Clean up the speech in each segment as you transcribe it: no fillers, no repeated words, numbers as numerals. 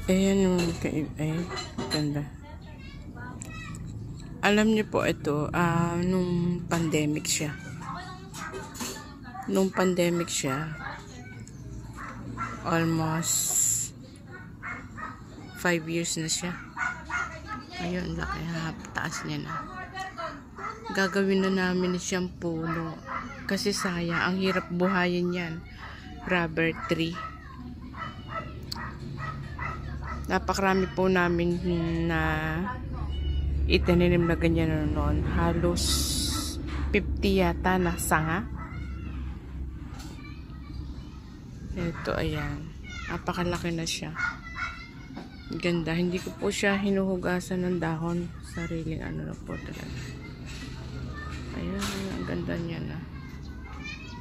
Ayan yung ganda. Alam niyo po ito, nung pandemic siya. Almost 5 years na siya. Ayun, laki ha, taas niya na. Gagawin na namin siyang puno. Kasi sayang, ang hirap buhayin yan. Rubber tree. Napakarami po namin na itaninim na ganyan noon. Halos 50 yata na sanga. Ito, ayan. Napakalaki na siya. Ganda. Hindi ko po siya hinuhugasan ng dahon. Sariling ano na po talaga. Ayan, ang ganda niya na.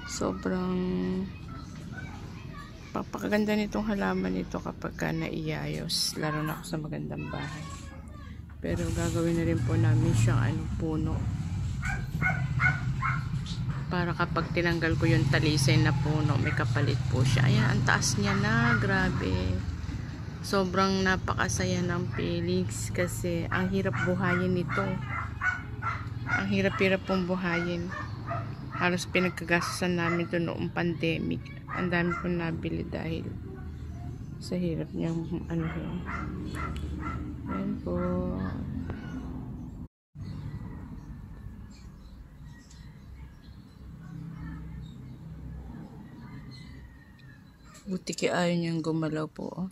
Sobrang papakaganda nitong halaman nito kapag ka naiayos. Lalo na ako sa magandang bahay. Pero gagawin na rin po namin siyang puno. Para kapag tinanggal ko yung talisay na puno, may kapalit po siya. Ayan, ang taas niya na. Grabe. Sobrang napakasaya ng feelings kasi ang hirap buhayin nito. Ang hirap-hirap pong buhayin. Halos pinagkagastusan namin ito noong pandemic. Ang dami pong nabili dahil sa hirap niyang yun. Ayan po. Buti kaya ayaw niyang gumalaw po.